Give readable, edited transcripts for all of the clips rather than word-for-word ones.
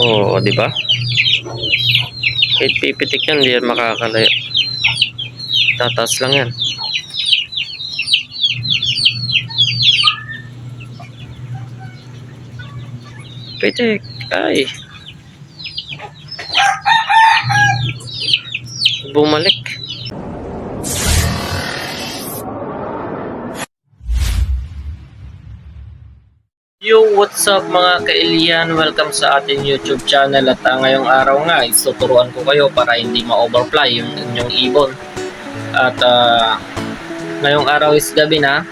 Oo, di ba? Kahit pipitik yan, di yan makakalayo. Tataas lang yan. Pitik. Ay. Bumalik. Yo, what's up mga ka-Elian? Welcome sa ating YouTube channel. At ngayong araw nga, ituturuan ko kayo para hindi ma-overfly yung inyong ibon. At ngayong araw is gabi na.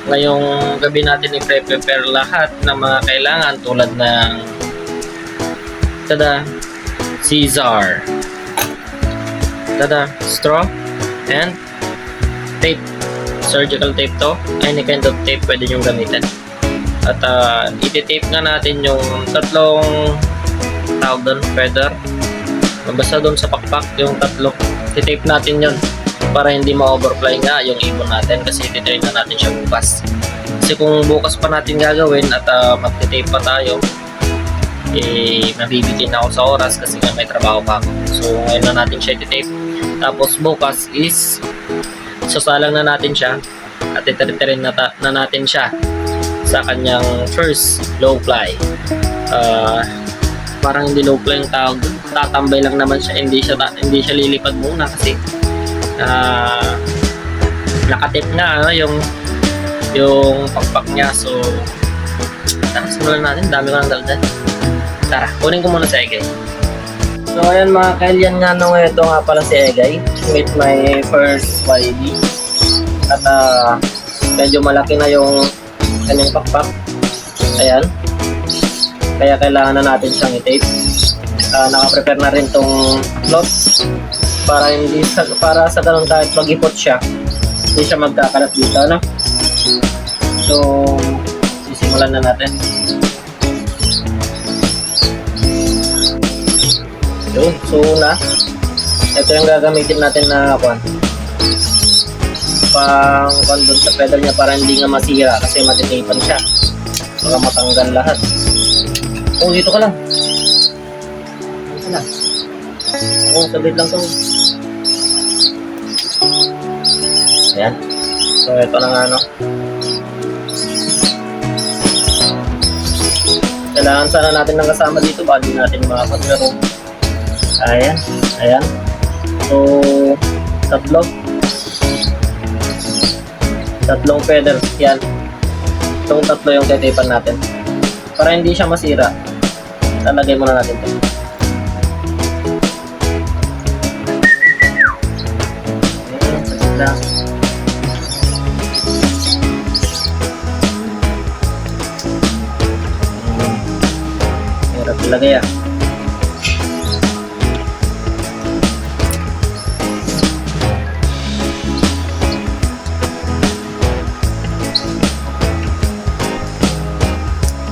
Ngayong gabi natin i-prepare lahat ng mga kailangan tulad ng Caesar, straw, and tape. Surgical tape to. Any kind of tape pwede nyo gamitin. At iti-tape nga natin yung tatlong tawag doon, feather. Basta doon sa pakpak yung tatlo. Iti-tape natin yun para hindi ma-overfly nga yung ibon natin kasi iti-train na natin siya bukas. Kasi kung bukas pa natin gagawin at magti-tape pa tayo, mabibigyan na ako sa oras kasi nga may trabaho pa ako. So ngayon na natin siya iti-tape. Tapos bukas is sasalang na natin siya at iti-train na natin siya sa kanyang first low fly. Parang hindi low fly yung tawag, tatambay lang naman siya, hindi siya lilipad muna kasi nakatip na yung pakpak niya. So tara, simulan natin. Dami ko ng daldal. Tara, kunin ko muna si Egay. So ayan mga kailyan nga nung ito nga pala si Egay with my first YB. At medyo malaki na yung kanyang pakpak. Ayan. Kaya kailangan na natin siyang i-tape. Naka-prepare na rin tong cloth para sa ganun kahit mag-ipot siya, hindi siya magkakalat dito, no? So, sisimulan na natin. Yun. So, ito yung gagamitin natin na pang doon sa pedal niya para hindi nga masira kasi matitipan siya baka matanggal lahat. Oh, dito ka lang. Dito lang. Oh, sabit lang to. Ayan. So ito na nga, no? Kailangan sana natin ng kasama dito baka di natin makapaglaro. Ayan. Ayan. So tatlong feather. Yan. Itong tatlo yung titipan natin. Para hindi siya masira, lalagay muna natin ito. Ayan, saglit lang. Hirap ilagay ah.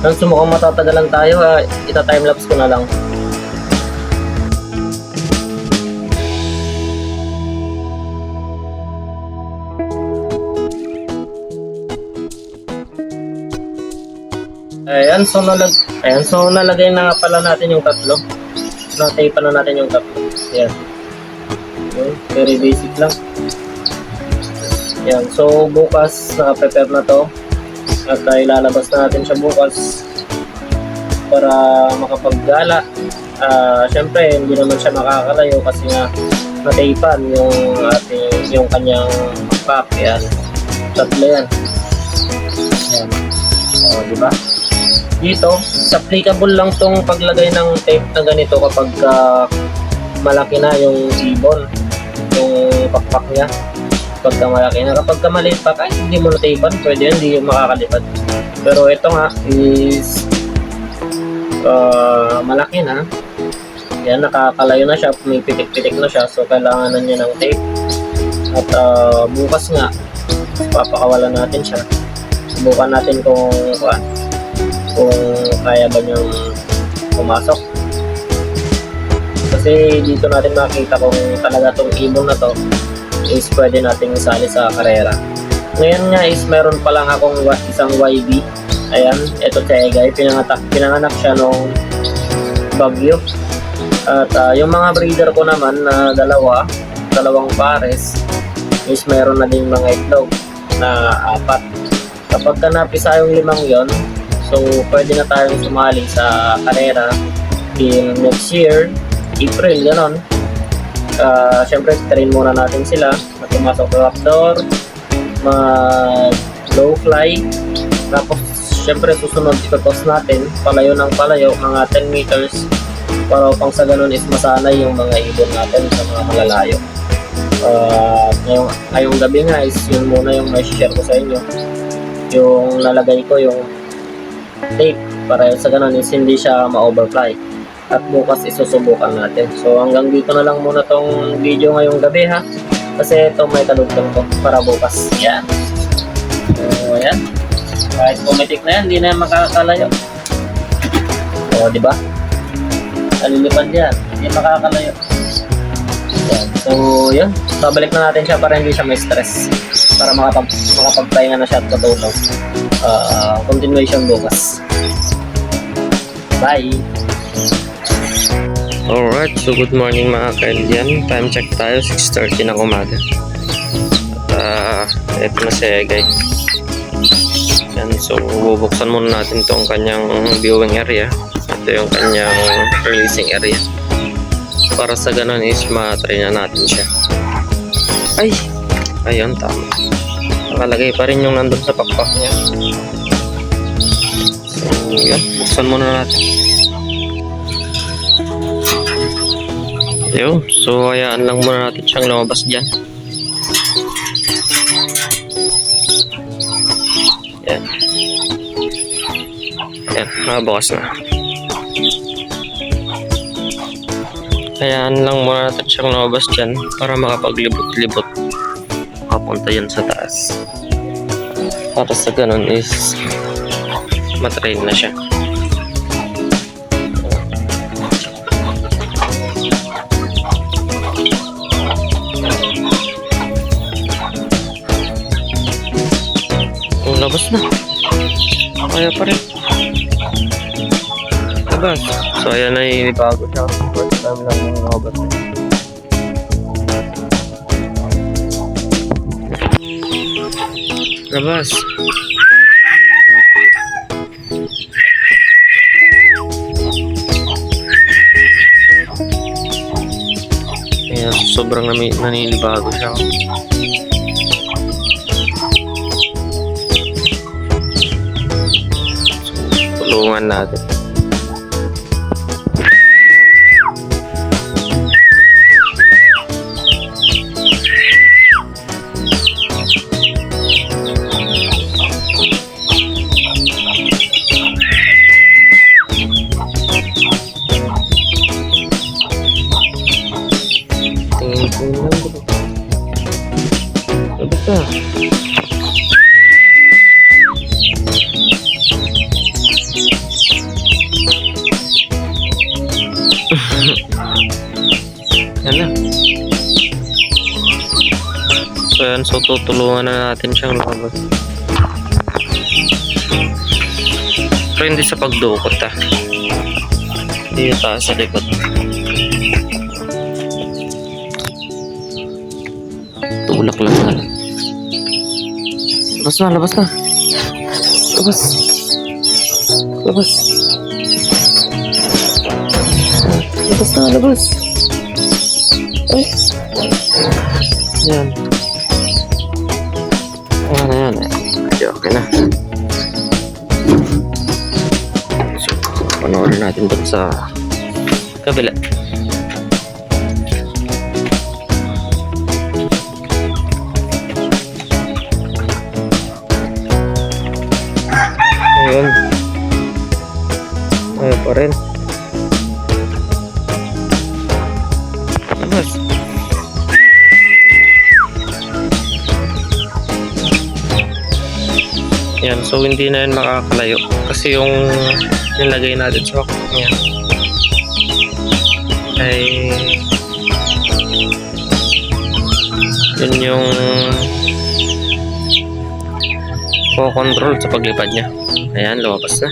Nang sumukang matatagalan tayo, ita-timelapse ko na lang. Ayan, so nalagay na nga pala natin yung tatlo. Na-tape na natin yung tatlo. Ayan. Okay, very basic lang. Ayan, so bukas naka-prepare na to. At ilalabas na natin siya bukas para makapaggala. Syempre hindi naman siya makakalayo kasi nga nataypan yung kanyang pakpak. Yan, tatlo yan. Yan. Diba? Dito, applicable lang tong paglagay ng tape na ganito kapag malaki na yung ibon, yung pakpak niya. Pagka malaki na, kapag maliit pa, kahit hindi mo nataypan, pwede yan, hindi makakalipad. Pero ito nga is malaki na. Yan, nakakalayo na siya, may pitik-pitik na siya, so kailangan na niya ng tape. At bukas nga, papakawalan natin siya. Subukan natin kung kaya ba niyang pumasok. Kasi dito natin makita kung talaga tong ibon na to is pwede nating isali sa karera. Ngayon nga is meron pa lang akong isang YB. Ayan, ito si Egay. Pinanganak siya noong bagyo. At yung mga breeder ko naman na dalawang pares is meron na din mga itlog na 4. Kapag ka napisa yung 5 yon, so pwede na tayong sumali sa karera in next year, April, ganon. Siyempre, train muna natin sila na pumasok sa raptor, mag-low fly, tapos siyempre susunod itotos natin palayo ng palayo, mga 10 meters, para upang sa ganun is masanay yung mga ibon natin sa mga malalayo. Ngayong gabi nga is yun muna yung may share ko sa inyo, yung nalagay ko yung tape para sa ganun is hindi siya ma-overfly, at bukas isusubukan natin. So hanggang dito na lang muna tong video ngayong gabi ha, kasi ito may talugtong ko para bukas. Yan, so ayan, kahit pumitik na yan, hindi na yan makakalayo. O diba, nalilipad yan, hindi makakalayo. Yan. So yun, babalik na natin siya para hindi siya may stress, para makapagpahinga na siya at matulog. Continuation bukas. Bye! Alright, so good morning mga kailyan. Time check tayo, 6:30 ng umaga. Ito na si Egay. Yan, so bubuksan muna natin itong kanyang viewing area. Ito yung kanyang releasing area, para sa ganun is ma-train na natin siya. Ay! Ayun, tama. Nakalagay pa rin yung nandun sa pakpak niya. So, yan. Buksan muna natin. Yun. So, hayaan lang muna natin siyang lumabas dyan. Yan. Yan. Nakabukas na. Hayaan lang muna natin siyang lumabas dyan para makapaglibot-libot papunta yun sa taas, para sa ganun is matrain na siya. Labas na, kaya pa rin labas. So ayan, ay bago siya, first time lang yung labas. Labas. Ayan, sobrang naninibago siya. Tulungan natin. Tingin lang dito. Sabi ka. Yan na. So yan, so tutulungan na natin siyang lumabas. Pero hindi sa pagdukot ha. Hindi taas sa likod. Tulak lang na. Labas na, labas na. Labas. Labas. Labas na, labas. Ay. Yan. Ayan na yan. Okay na. So, panoorin natin dun sa kabila. Ayun. Ayaw pa rin. Labas. Yan, so hindi na yan makakalayo kasi yung nilagay natin sa wakot niya ay yun yung control sa paglipad niya. Ayan, lumabas na.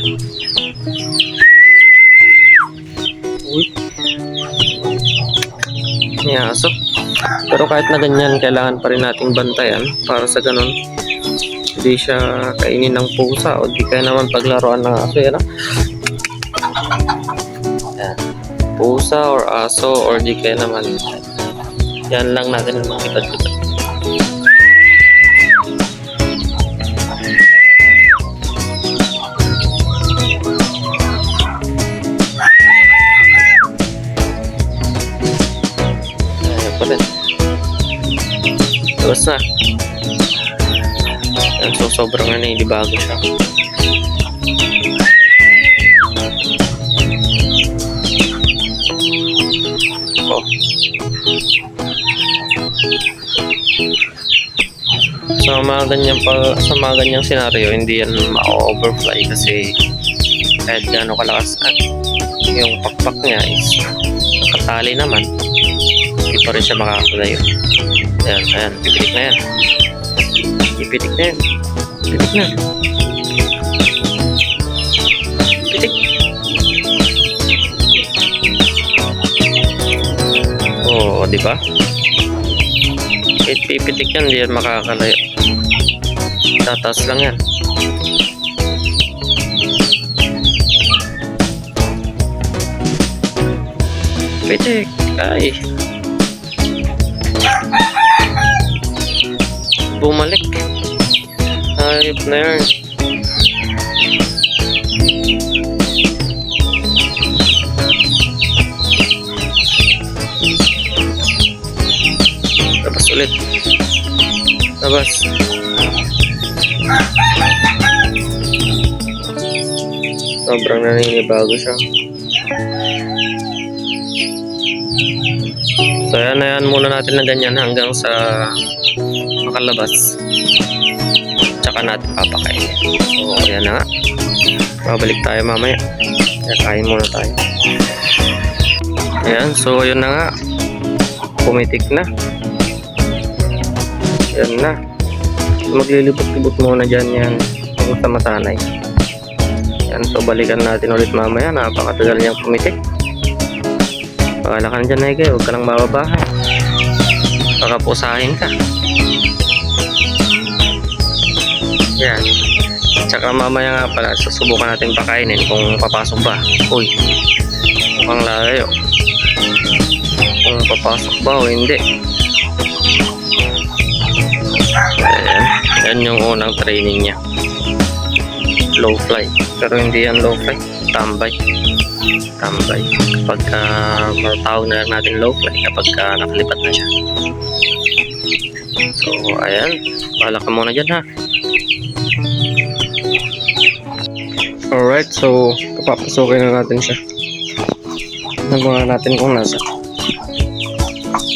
Uy. May aso. Pero kahit na ganyan, kailangan pa rin nating bantayan para sa ganun hindi siya kainin ng pusa o di kaya naman paglaruan ng aso. Yan, yan. Pusa or aso or di kaya naman yan lang natin makita-kita. Tapos na. Yan, so sobrang hindi bago siya. Oh. Sa mga ganyang senaryo, hindi yan ma-overfly kasi kahit gaano kalakas at yung pakpak niya is nakatali naman, hindi pa rin siya makakalayo. Ayan, ayan, pipitik na yan. Pipitik na yan. Pipitik na. Pipitik. Oo, di ba? Kahit pipitik yan, hindi yan makakalayo. Tataas lang yan. Pipitik. Ay. Bumalik. Ayop na yan. Labas ulit. Labas. Sobrang naninibago siya. So yan muna natin na ganyan hanggang sa makalabas. Tsaka natin papakainin. So ayan na nga. Babalik tayo mamaya. Kaya kain muna tayo. Ayan, so yun na nga. Pumitik na. Ayan na. Maglilibot-libot muna dyan yan. Kung sa masanay. Ayan, so balikan natin ulit mamaya. Napakatagal niyang pumitik. Pakala ka na dyan, Nike. Huwag ka lang mababahay. Baka pusahin ka. Yan. Tsaka mamaya nga pala, susubukan natin pakainin kung papasok ba. Uy, mukhang layo. Kung papasok ba o hindi. Ayan. Yan yung unang training niya. Low fly. Pero hindi yan low fly. Tambay. Tambay. Kapag matawag na natin low fly, kapag nakalipat na siya. So, ayan. Bahala ka muna dyan, ha. Alright, so papapasukin na natin siya. Nagawa natin kung nasa.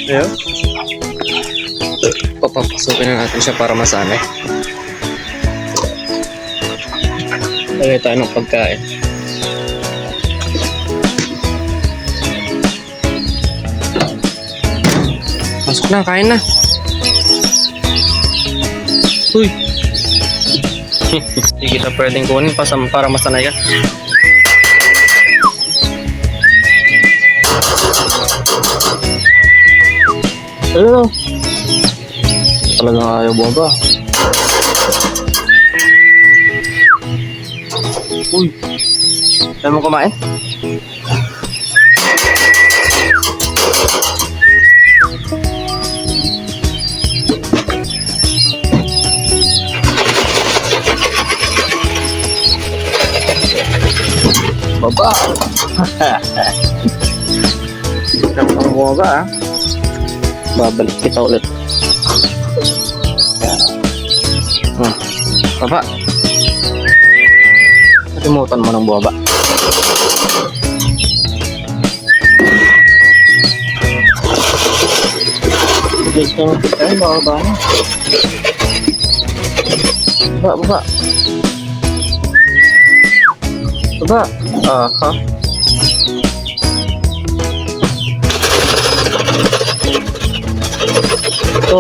Ayan. Papapasukin na natin siya para masanay. Lagay tayo ng pagkain. Pasok na, kain na. Uy. Hindi kita pwedeng kunin para masanay ka. Hello. Talagang ayaw bumaba. Uy. Saan mo kumain? Baba. Ang bumaba, babalik kita ulit. Baba. Kalimutan mo ng bumaba. Guys, kung kita bababa na. Baba. Baba. Aha. Ito.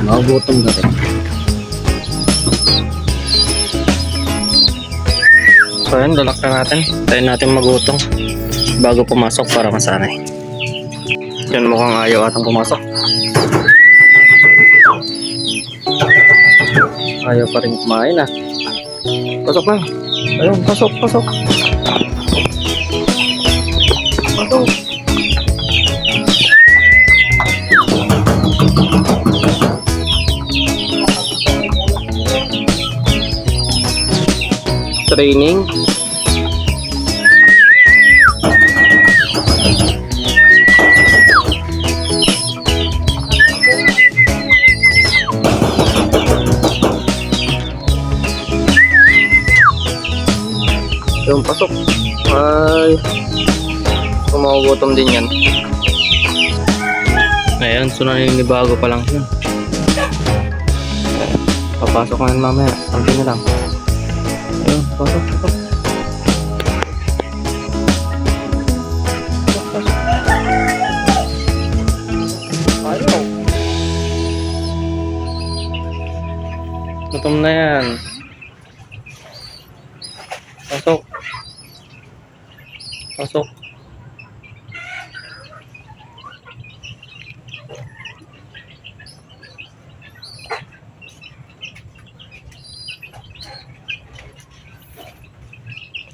Magutom ka rin. So ayan, lalak na natin. Tayo natin magutong bago pumasok para masanay. Yan, mukhang ayaw atang pumasok. Ayaw pa rin kumain ah. Pasok na. Ayun, pasok. Pasok. Training. Yung pasok. Ay, kumagutom din yan. Ayan, so naninibago pa lang siya. Papasok na yun mamaya. Kampi na lang. Ayun, pasok. Ayaw. Gutom na yan. Pasok. Pasok.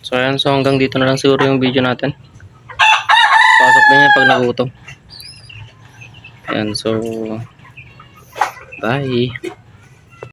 So ayan, so hanggang dito na lang siguro yung video natin. Pasok din yan pag nagutom. Ayan, so bye.